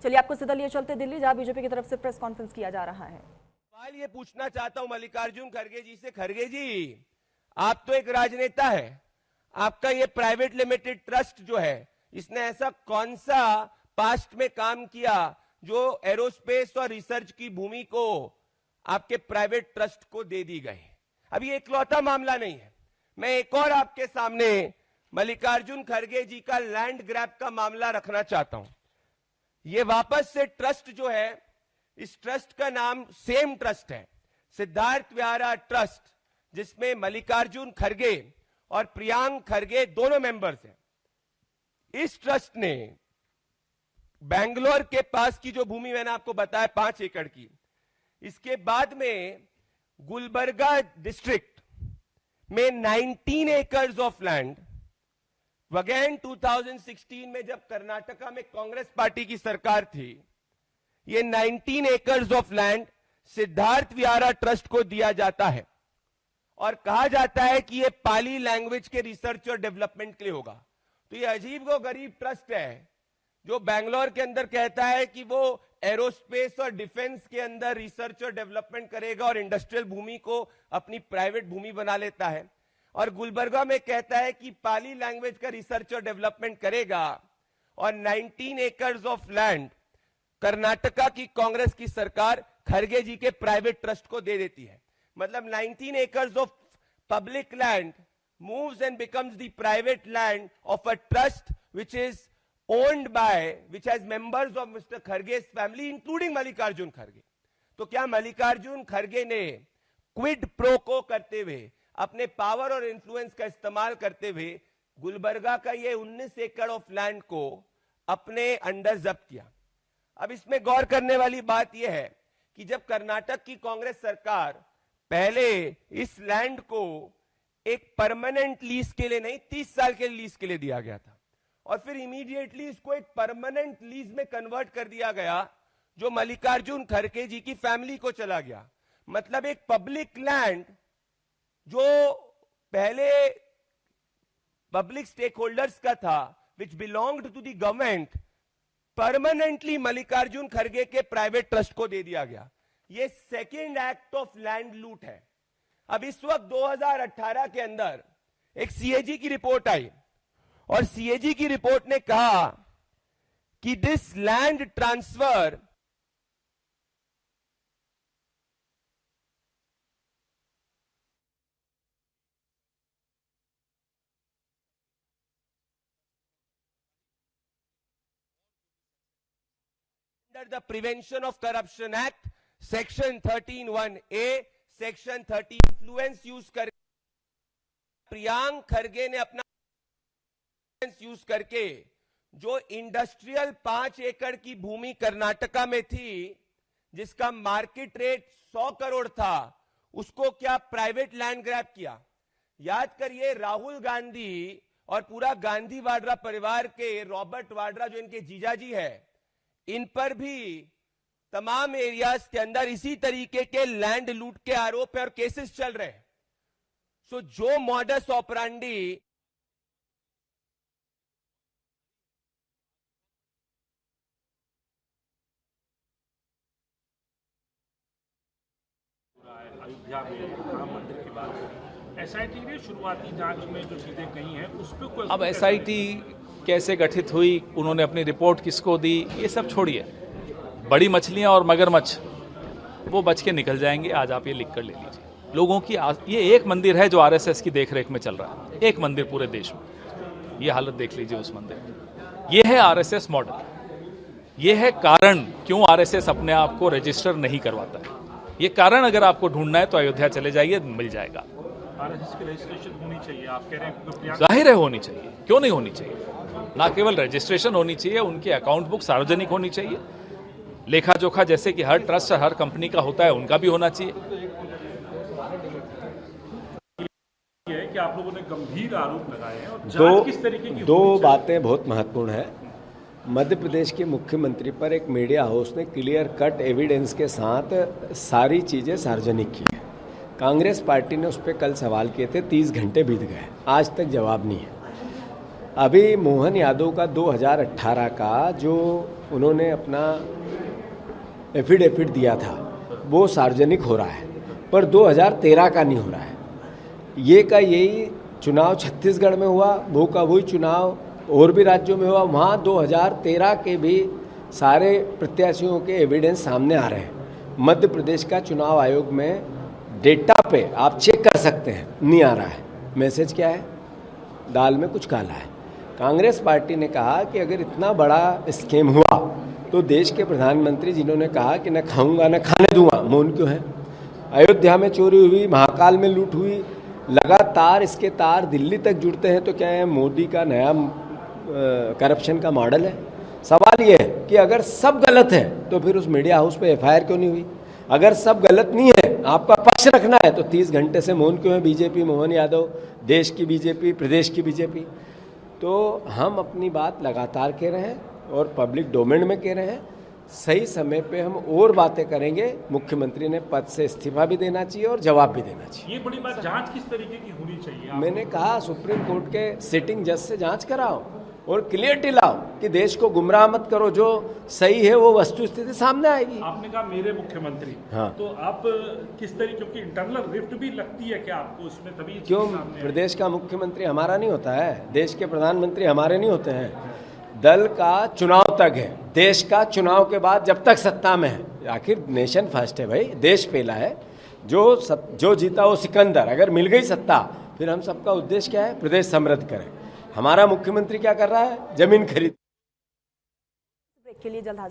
चलिए आपको सीधा लिए चलते दिल्ली, जहां बीजेपी की तरफ से प्रेस कॉन्फ्रेंस किया जा रहा है। सवाल ये पूछना चाहता हूं मल्लिकार्जुन खड़गे जी से। खड़गे जी, आप तो एक राजनेता है, आपका ये प्राइवेट लिमिटेड ट्रस्ट जो है, इसने ऐसा कौन सा पास्ट में काम किया जो एरोस्पेस और रिसर्च की भूमि को आपके प्राइवेट ट्रस्ट को दे दी गई? अब ये इकलौता मामला नहीं है। मैं एक और आपके सामने मल्लिकार्जुन खड़गे जी का लैंड ग्रैब का मामला रखना चाहता हूं। ये वापस से ट्रस्ट जो है, इस ट्रस्ट का नाम सेम ट्रस्ट है, सिद्धार्थ विहारा ट्रस्ट, जिसमें मल्लिकार्जुन खड़गे और प्रियांक खड़गे दोनों मेंबर्स हैं। इस ट्रस्ट ने बेंगलोर के पास की जो भूमि मैंने आपको बताया 5 एकड़ की, इसके बाद में गुलबर्गा डिस्ट्रिक्ट में 19 एकर्स ऑफ लैंड, अगेन 2016 में जब कर्नाटका में कांग्रेस पार्टी की सरकार थी, ये 19 acres of land Siddhartha Vihara trust को दिया जाता है और कहा जाता है कि ये पाली लैंग्वेज के रिसर्च और डेवलपमेंट के लिए होगा। तो ये अजीब व गरीब ट्रस्ट है जो बैंगलोर के अंदर कहता है कि वो एरोस्पेस और डिफेंस के अंदर रिसर्च और डेवलपमेंट करेगा और इंडस्ट्रियल भूमि को अपनी प्राइवेट भूमि बना लेता है, और गुलबर्गा में कहता है कि पाली लैंग्वेज का रिसर्च और डेवलपमेंट करेगा, और 19 एकर्स ऑफ लैंड कर्नाटका की कांग्रेस की सरकार खड़गे जी के प्राइवेट ट्रस्ट को दे देती है। मतलब 19 acres of public land moves and becomes the private land of a trust which is owned by, which has members of Mr. Kharge's family, including Mallikarjun Kharge. तो क्या मल्लिकार्जुन खड़गे ने क्विड प्रो को करते हुए, अपने पावर और इन्फ्लुएंस का इस्तेमाल करते हुए गुलबर्गा का ये 19 एकड़ ऑफ लैंड को अपने अंडर जब्त किया? अब इसमें गौर करने वाली बात यह है कि जब कर्नाटक की कांग्रेस सरकार पहले इस लैंड को एक परमानेंट लीज के लिए नहीं, 30 साल के लीज के लिए दिया गया था, और फिर इमीडिएटली इसको एक परमानेंट लीज में कन्वर्ट कर दिया गया जो मल्लिकार्जुन खड़गे जी की फैमिली को चला गया। मतलब एक पब्लिक लैंड जो पहले पब्लिक स्टेक होल्डर्स का था, which belonged to the government, permanently Mallikarjun खड़गे के प्राइवेट ट्रस्ट को दे दिया गया। यह सेकेंड एक्ट ऑफ लैंड लूट है। अब इस वक्त 2018 के अंदर एक सीएजी की रिपोर्ट आई, और सीएजी की रिपोर्ट ने कहा कि this land transfer under the prevention of corruption act section 13(1)(a), section 30 influence use कर प्रियांक खड़गे ने अपना यूज करके जो इंडस्ट्रियल 5 एकड़ की भूमि कर्नाटका में थी, जिसका मार्केट रेट 100 करोड़ था, उसको क्या प्राइवेट लैंड ग्रैब किया? याद करिए, राहुल गांधी और पूरा गांधी वाड्रा परिवार के रॉबर्ट वाड्रा जो इनके जीजाजी है, इन पर भी तमाम एरियाज के अंदर इसी तरीके के लैंड लूट के आरोप है और केसेस चल रहे हैं। सो जो मॉडस ऑपरेंडी अयोध्या में राम मंदिर की बात करें, एसआईटी ने शुरुआती जांच में जो चीजें कही हैं उस पर कोई, अब एसआईटी कैसे गठित हुई, उन्होंने अपनी रिपोर्ट किसको दी, ये सब छोड़िए। बड़ी मछलियां और मगरमच्छ वो बच के निकल जाएंगे। आज आप ये लिख कर ले लीजिए। लोगों की ये एक मंदिर है जो आरएसएस की देखरेख में चल रहा है, एक मंदिर पूरे देश में। ये हालत देख लीजिए उस मंदिर की। ये है आरएसएस मॉडल। ये है कारण क्यों आरएसएस अपने आप को रजिस्टर नहीं करवाता है। ये कारण अगर आपको ढूंढना है तो अयोध्या चले जाइए, मिल जाएगा। आरएसएस की रजिस्ट्रेशन होनी चाहिए, आप कह रहे हैं? जाहिर है होनी चाहिए, क्यों नहीं होनी चाहिए। ना केवल रजिस्ट्रेशन होनी चाहिए, उनकी अकाउंट बुक सार्वजनिक होनी चाहिए। लेखा जोखा जैसे कि हर ट्रस्ट हर कंपनी का होता है, उनका भी होना चाहिए। कि आप लोगों ने गंभीर आरोप लगाए हैं, और जांच किस तरीके की? दो बातें बहुत महत्वपूर्ण है। मध्य प्रदेश के मुख्यमंत्री पर एक मीडिया हाउस ने क्लियर कट एविडेंस के साथ सारी चीज़ें सार्वजनिक की है। कांग्रेस पार्टी ने उस पर कल सवाल किए थे, 30 घंटे बीत गए, आज तक जवाब नहीं है। अभी मोहन यादव का 2018 का जो उन्होंने अपना एफिडेविट दिया था वो सार्वजनिक हो रहा है, पर 2013 का नहीं हो रहा है। ये का यही चुनाव छत्तीसगढ़ में हुआ, वो का वही चुनाव और भी राज्यों में हुआ, वहाँ 2013 के भी सारे प्रत्याशियों के एविडेंस सामने आ रहे हैं। मध्य प्रदेश का चुनाव आयोग में डेटा पे आप चेक कर सकते हैं, नहीं आ रहा है। मैसेज क्या है? दाल में कुछ काला है। कांग्रेस पार्टी ने कहा कि अगर इतना बड़ा स्कैम हुआ तो देश के प्रधानमंत्री जिन्होंने कहा कि न खाऊंगा न खाने दूंगा, मौन क्यों है? अयोध्या में चोरी हुई, महाकाल में लूट हुई, लगातार इसके तार दिल्ली तक जुड़ते हैं, तो क्या है मोदी का नया करप्शन का मॉडल है? सवाल ये है कि अगर सब गलत है तो फिर उस मीडिया हाउस पे एफआईआर क्यों नहीं हुई? अगर सब गलत नहीं है, आपका पक्ष रखना है, तो 30 घंटे से मौन क्यों है बीजेपी, मोहन यादव, देश की बीजेपी, प्रदेश की बीजेपी? तो हम अपनी बात लगातार कह रहे हैं और पब्लिक डोमेन में कह रहे हैं। सही समय पे हम और बातें करेंगे। मुख्यमंत्री ने पद से इस्तीफा भी देना चाहिए और जवाब भी देना चाहिए। ये बड़ी बात, जांच किस तरीके की होनी चाहिए? मैंने कहा सुप्रीम कोर्ट के सिटिंग जज से जांच कराओ और क्लियरिटी लाओ कि देश को गुमराह मत करो, जो सही है वो वस्तु स्थिति सामने आएगी। आपने कहा मेरे मुख्यमंत्री, हाँ। तो आप किस तरीके, क्योंकि इंटरनल रिफ्ट भी लगती है क्या आपको उसमें? तभी ये चीज़ क्यों? सामने आई। प्रदेश का मुख्यमंत्री हमारा नहीं होता है, देश के प्रधानमंत्री हमारे नहीं होते हैं। दल का चुनाव तक है, देश का चुनाव के बाद जब तक सत्ता में है, आखिर नेशन फर्स्ट है भाई, देश पहला है। जो जीता वो सिकंदर। अगर मिल गई सत्ता, फिर हम सबका उद्देश्य क्या है? प्रदेश समृद्ध करें। हमारा मुख्यमंत्री क्या कर रहा है? जमीन खरीद। ब्रेक के लिए जल्द हाजिर